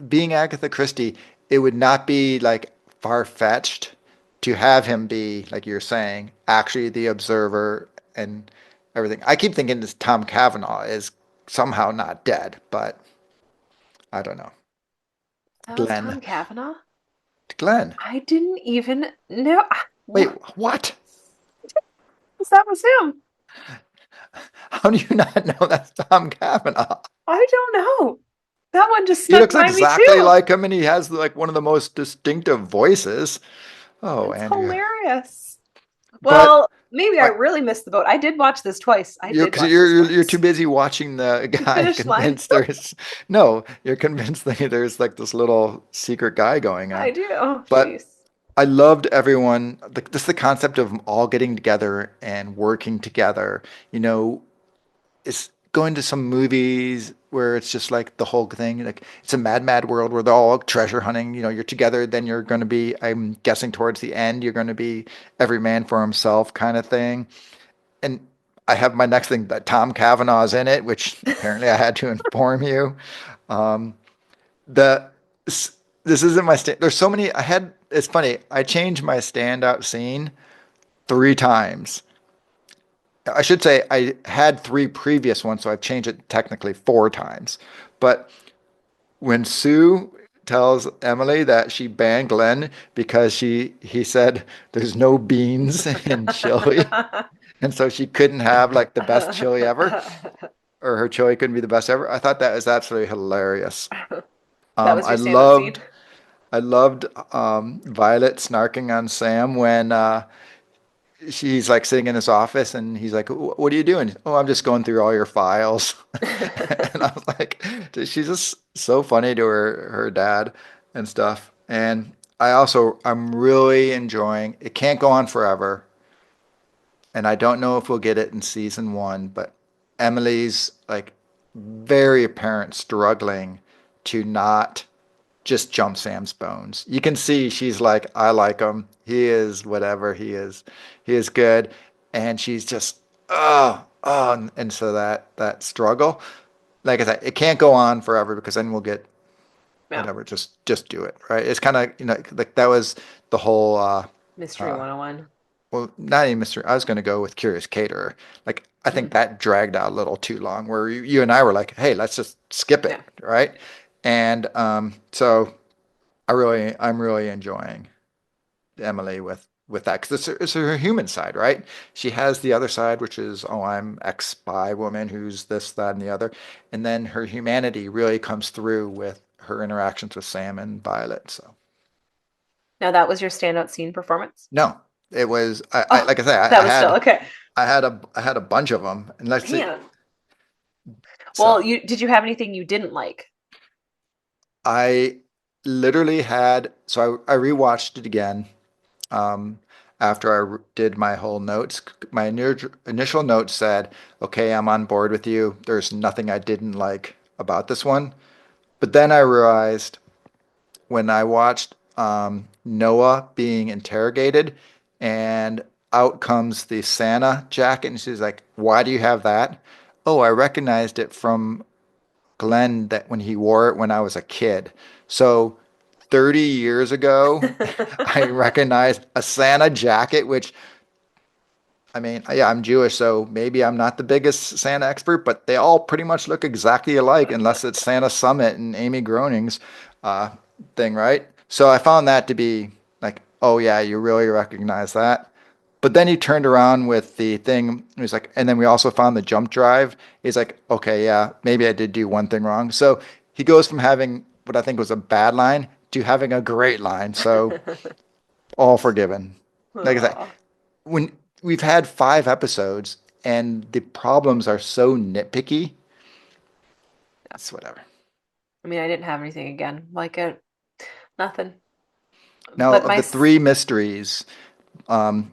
being Agatha Christie, it would not be like far-fetched to have him be, like you're saying, actually the observer and everything. I keep thinking this Tom Cavanaugh is somehow not dead, but I don't know. That was Glenn. Tom Cavanaugh? Glenn. I didn't even know. Wait, What? what? That was him. How do you not know that's Tom Cavanaugh? I don't know. That one just He stuck looks by me exactly too. like him and he has like one of the most distinctive voices. Oh, That's Andrea. hilarious. But Well, maybe I I, really missed the boat. I did watch this twice. I You're did because watch this you're too twice. busy watching the The guy finish line. convinced there's no, you're convinced that there's like this little secret guy going I on. do. Oh, But jeez. I loved everyone, just the concept of them all getting together and working together. You know, it's going to some movies where it's just like the whole thing, like it's a mad, mad world where they're all treasure hunting. You're together, then you're going to be, I'm guessing towards the end, you're going to be every man for himself kind of thing. And I have my next thing that Tom Cavanaugh's in it, which apparently I had to inform you. Um, the this isn't my stand. There's so many. I had. It's funny. I changed my standout scene 3 times. I should say I had 3 previous ones, so I've changed it technically 4 times. But when Sue tells Emily that she banned Glenn because he said there's no beans in chili, and so she couldn't have like the best chili ever, or her chili couldn't be the best ever. I thought that was absolutely hilarious. That was I your standout scene. loved Violet snarking on Sam when she's like sitting in his office and he's like, "What are you doing?" "Oh, I'm just going through all your files." And I was like, she's just so funny to her dad and stuff. And I'm really enjoying. It can't go on forever, and I don't know if we'll get it in season one, but Emily's like very apparent struggling to not just jump Sam's bones. You can see she's like, I like him. He is whatever he is. He is good. And she's just, and so that struggle, like I said, it can't go on forever because then we'll get Yeah. whatever. Just do it, right? It's kind of like that was the whole Mystery uh 101. well, not even Mr. I was going to go with Curious Caterer. Like I think Mm, that dragged out a little too long. Where you and I were like, hey, let's just skip it, yeah. right? And so I'm really enjoying Emily with that because it's her human side, right? She has the other side, which is, oh, I'm ex-spy woman who's this, that, and the other, and then her humanity really comes through with her interactions with Sam and Violet. So Now that was your standout scene performance? no, it was I Oh, like I say, that was still okay. I had a bunch of them, and let's see. Man. Well, So you did you have anything you didn't like? I literally had I rewatched it again um, after did my whole notes. My initial note said, okay, I'm on board with you. There's nothing I didn't like about this one. But then I realized when I watched Noah being interrogated and out comes the Santa jacket and she's like, why do you have that? Oh, I recognized it from Glenn that when he wore it when I was a kid. So 30 years ago, I recognized a Santa jacket, which I mean, yeah, I'm Jewish, so maybe I'm not the biggest Santa expert, but they all pretty much look exactly alike, unless it's Santa Summit and Amy Groening's uh, thing, right? So I found that to be like, oh yeah, you really recognize that. But then he turned around with the thing. He's like, and then we also found the jump drive. He's like, okay, yeah, maybe I did do one thing wrong. So he goes from having what I think was a bad line to having a great line. So all forgiven. Like I said, Aw. when we've had 5 episodes and the problems are so nitpicky, it's whatever. I mean, I didn't have anything again. Like it, nothing. Now, But of the three mysteries, um,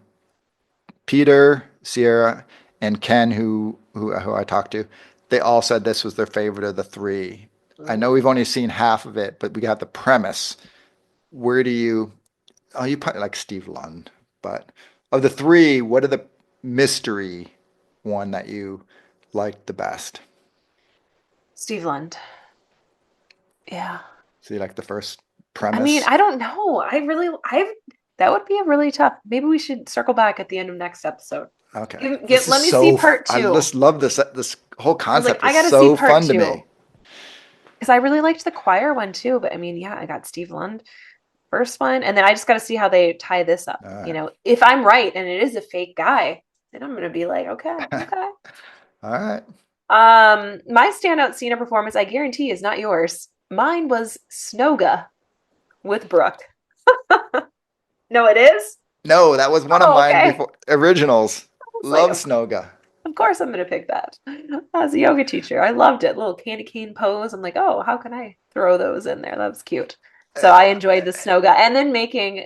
Peter, Sierra, and Ken, who I talked to, they all said this was their favorite of the three. I know we've only seen half of it, but we got the premise. Where do you? Oh, you probably like Steve Lund, but of the three, what are the mystery one that you liked the best? Steve Lund. Yeah. So you like the first I mean, premise? I don't know. That would be a really tough. Maybe we should circle back at the end of next episode. Okay. This is Let me see so, part I two. just love this. This whole I was like, concept I is gotta see so part fun to two me. because I really liked the choir one too. But I mean, yeah, I got Steve Lund first one, and then I just got to see how they tie this up. All You right. know, if I'm right and it is a fake guy, then I'm gonna be like, okay, okay. All right. My standout scene or performance, I guarantee, is not yours. Mine was Snoga with Brooke. No, it is. No, that was one of Oh, mine okay. before originals. I was like, Love Snoga. of course I'm gonna pick that. As a yoga teacher, I loved it. Little candy cane pose. I'm like, oh, how can I throw those in there? That was cute. So I enjoyed the snow guy, and then making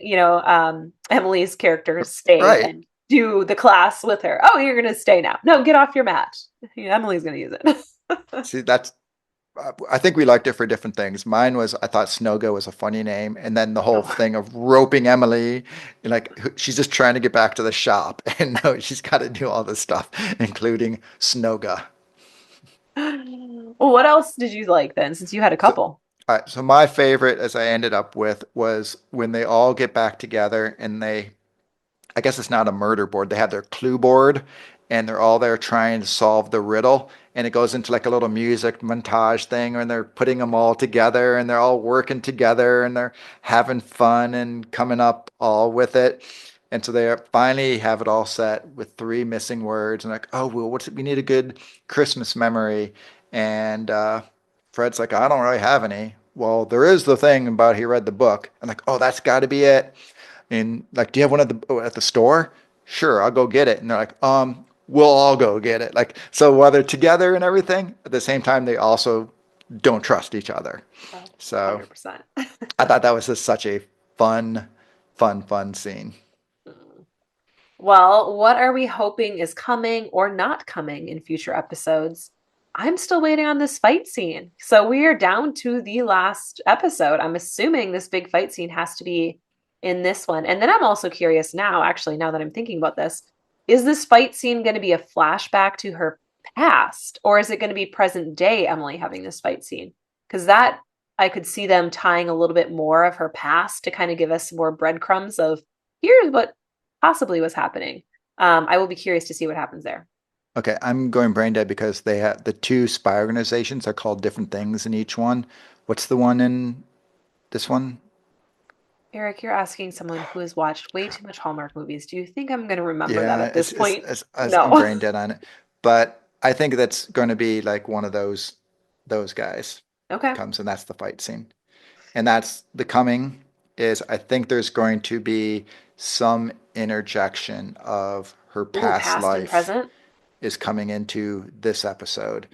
Emily's character stay Right. and do the class with her. Oh, you're gonna stay now. No, get off your mat. Emily's gonna use it. See, that's I think we liked it for different things. Mine was I thought Snoga was a funny name, and then the whole Oh. thing of roping Emily, like she's just trying to get back to the shop, and no, she's got to do all this stuff, including Snoga. Well, what else did you like then, since you had a So, couple? all right, so my favorite, as I ended up with, was when they all get back together and they I guess it's not a murder board. They have their clue board and they're all there trying to solve the riddle. And it goes into like a little music montage thing and they're putting them all together and they're all working together and they're having fun and coming up all with it. And so they finally have it all set with three missing words and like, oh, well, we need a good Christmas memory. And Fred's like, I don't really have any. Well, there is the thing about he read the book. I'm like, oh, that's got to be it. And like, do you have one at the store? Sure, I'll go get it. And they're like, we'll all go get it. Like, so while they're together and everything, at the same time, they also don't trust each other. Oh, So 100%. I thought that was just such a fun, fun scene. Well, what are we hoping is coming or not coming in future episodes? I'm still waiting on this fight scene. So we are down to the last episode. I'm assuming this big fight scene has to be in this one. And then I'm also curious now, actually, now that I'm thinking about this, is this fight scene going to be a flashback to her past, or is it going to be present day Emily having this fight scene? Because that I could see them tying a little bit more of her past to kind of give us some more breadcrumbs of here's what possibly was happening. I will be curious to see what happens there. Okay, I'm going brain dead because they have the two spy organizations are called different things in each one. What's the one in this one? Eric, you're asking someone who has watched way too much Hallmark movies. Do you think I'm going to remember that Yeah, at this point? I'm No. brain dead on it, but I think that's going to be like one of those guys Okay. comes and that's the fight scene, and that's the coming is I think there's going to be some interjection of her Ooh, past past and life present. is coming into this episode,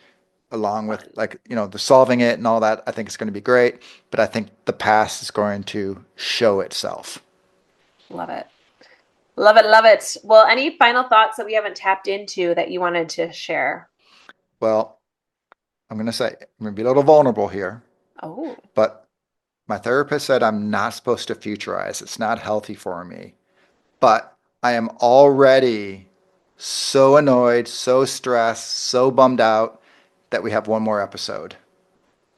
along with Fun. like the solving it and all that. I think it's going to be great, but I think the past is going to show itself. Love it. Love it. Love it. Well, any final thoughts that we haven't tapped into that you wanted to share? Well, I'm going to say I'm going to be a little vulnerable here, Oh, but my therapist said I'm not supposed to futurize. It's not healthy for me. But I am already so annoyed, so stressed, so bummed out that we have one more episode,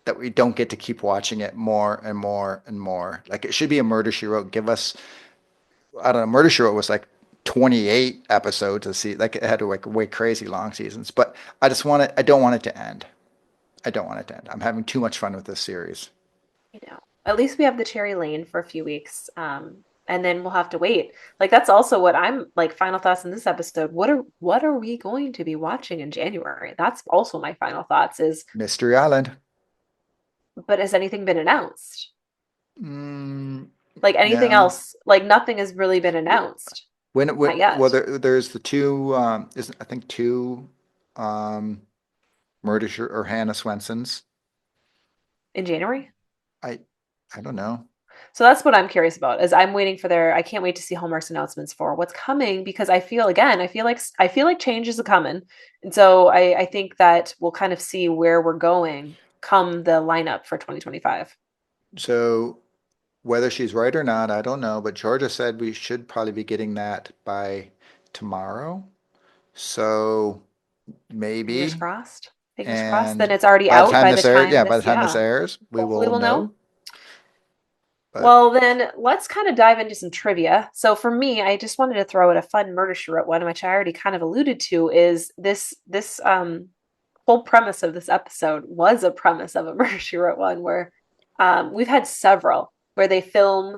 that we don't get to keep watching it more and more and more. Like it should be a Murder She Wrote. Give us, I don't know, Murder She Wrote was like 28 episodes a season. Like it had like way crazy long seasons. But I don't want it to end. I don't want it to end. I'm having too much fun with this series. you know, at least we have the Cherry Lane for a few weeks. And then we'll have to wait. Like that's also what I'm like final thoughts in this episode. What are we going to be watching in January? That's also my final thoughts is, Mystery Island. but has anything been announced? Mm, Like anything no. else, like nothing has really been announced. When Not well yet. there's the two isn't I think two um or Hannah Swenson's. In January? I I don't know. So that's what I'm curious about. Is I'm waiting for their. I can't wait to see Hallmark's announcements for what's coming because I feel again. I feel like change is a coming, and so I think that we'll kind of see where we're going come the lineup for 2025. So whether she's right or not, I don't know, but Georgia said we should probably be getting that by tomorrow. So Fingers maybe. crossed. Fingers crossed. Then And it's already by the out time by the this airs, time yeah, by the this. time this Yeah. airs, we Hopefully will we'll know. know. But Well, then let's kind of dive into some trivia. So for me, I just wanted to throw in a fun murder she wrote one, which I already kind of alluded to, is this whole premise of this episode was a premise of a murder she wrote one where we've had several where they film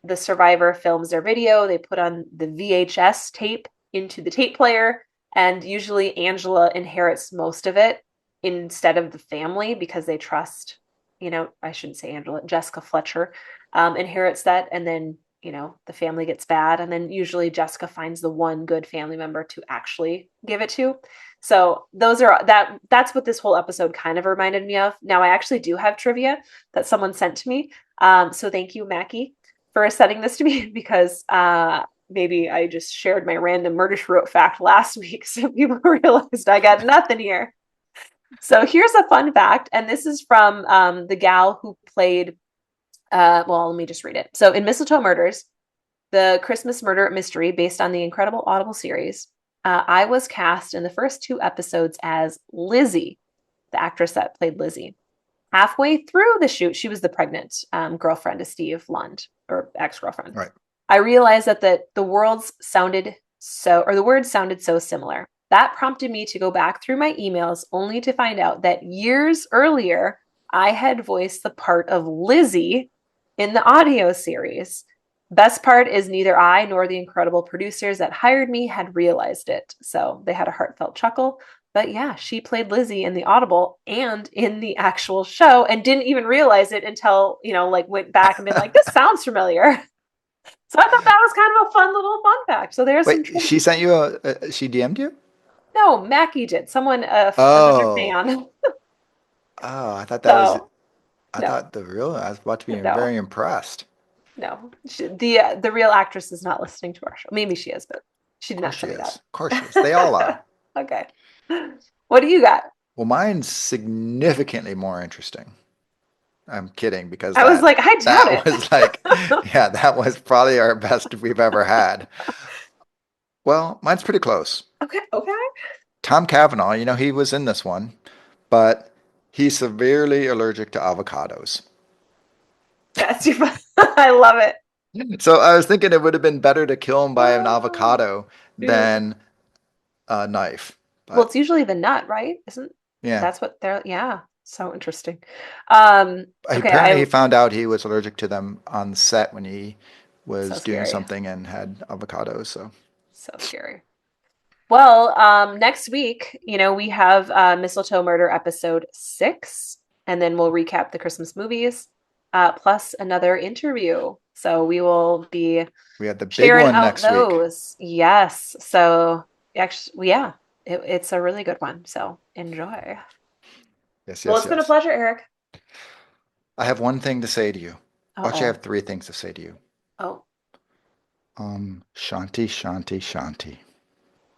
the survivor films their video, they put on the VHS tape into the tape player, and usually Angela inherits most of it instead of the family because they trust, I shouldn't say Angela, Jessica Fletcher inherits that, and then the family gets bad, and then usually Jessica finds the one good family member to actually give it to. So that's what this whole episode kind of reminded me of. Now I actually do have trivia that someone sent to me. So thank you, Mackie, for sending this to me because maybe I just shared my random murder she wrote fact last week, so people realized I got nothing here. So here's a fun fact, and this is from the gal who played. Well, let me just read it. So in Mistletoe Murders, the Christmas murder mystery based on the incredible Audible series, I was cast in the first two episodes as Lizzie, the actress that played Lizzie. Halfway through the shoot, she was the pregnant girlfriend of Steve Lund, or ex-girlfriend. right. I realized that the words sounded the words sounded so similar. That prompted me to go back through my emails only to find out that years earlier, I had voiced the part of Lizzie in the audio series. Best part is neither I nor the incredible producers that hired me had realized it. So they had a heartfelt chuckle. But yeah, she played Lizzie in the Audible and in the actual show and didn't even realize it until, like went back and been like, this sounds familiar. So I thought that was kind of a fun little fun fact. So there's some Wait, she trivia. sent you she DM'd you? No, Mackie did. Someone, another Oh. fan. Oh, I thought that was, So I no, thought I was about to be no, very impressed. no. The real actress is not listening to our show. Maybe she is, but she Of did course not she tell me is. that. Of course she is. They all are. Okay. What do you got? Well, mine's significantly more interesting. I'm kidding because I was like, I doubt that it. was like, yeah, that was probably our best we've ever had. Well, mine's pretty close. Okay, okay. Tom Cavanaugh, he was in this one, but he's severely allergic to avocados. That's too fun. I love it. So I was thinking it would have been better to kill him by an Oh, avocado yeah. than a knife. Well, But it's usually the nut, right? Isn't yeah, that's what they're, yeah. So interesting. Okay, apparently he found out he was allergic to them on set when he so was doing scary. something and had avocados. So So scary. Well, next week, we have Mistletoe Murder episode 6, and then we'll recap the Christmas movies, plus another interview. So we will be we had the big sharing one out next week. those. Yes. So actually, yeah, it's a really good one. So enjoy. Yes, Well, yes, it's been a yes. pleasure, Eric. I have one thing to say to you. Actually, I Oh, have three things to say to you. oh, Shanti, Shanti, Shanti.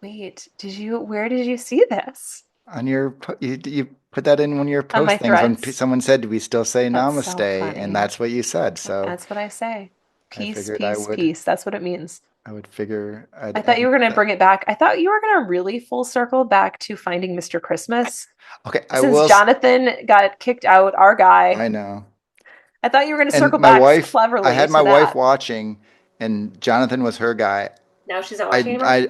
wait. Where did you see this? On your, you put that in one of your On my post things when threads? someone said, "Do we still say That's so namaste?" And funny. that's what you said. So That's what I say. I Peace, figured peace, peace. That's what it means. I would figure I I'd thought you end were going to that. bring it back. I thought you were going to really full circle back to finding Mr. Christmas. Okay, I Since will. Jonathan got kicked out, our guy, I know. I thought you were going to And circle my back wife, I cleverly had to my wife that. watching, and Jonathan was her guy. Now she's not watching I, anymore? I,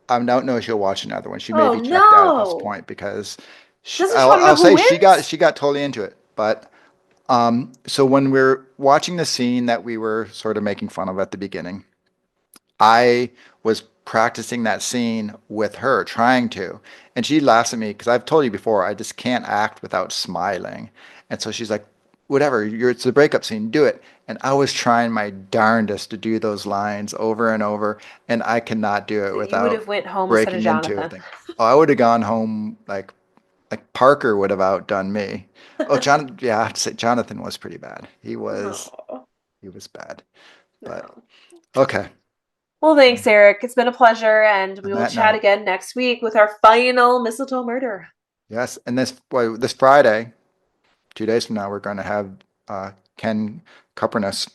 I don't know if she'll watch another one. She may Oh, be checked out at this no. point because Doesn't she I'll, want to know I'll who say wins? she got totally into it. But so when we're watching the scene that we were sort of making fun of at the beginning, I was practicing that scene with her, trying to. And she laughs at me because I've told you before, I just can't act without smiling. And so she's like, whatever, it's the breakup scene, do it. And I was trying my darndest to do those lines over and over, and I cannot do it You would without have went home instead of breaking into a Jonathan. thing. Oh, I would have gone home like Parker would have outdone me. Oh, yeah, I have to say Jonathan was pretty bad. Oh, He was bad. But no. okay. Well, thanks, Eric. It's been a pleasure, and On we will that chat note. again next week with our final mistletoe murder. Yes, and this Friday, 2 days from now, we're going to have Ken Kupernus,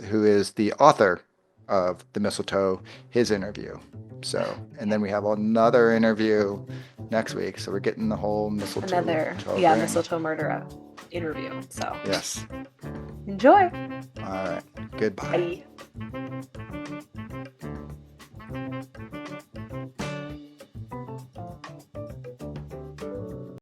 who is the author of The Mistletoe, his interview. So, and then we have another interview next week. So we're getting the whole mistletoe Another, yeah, ring. mistletoe murder interview. So Yes. enjoy. All right. Goodbye. Bye.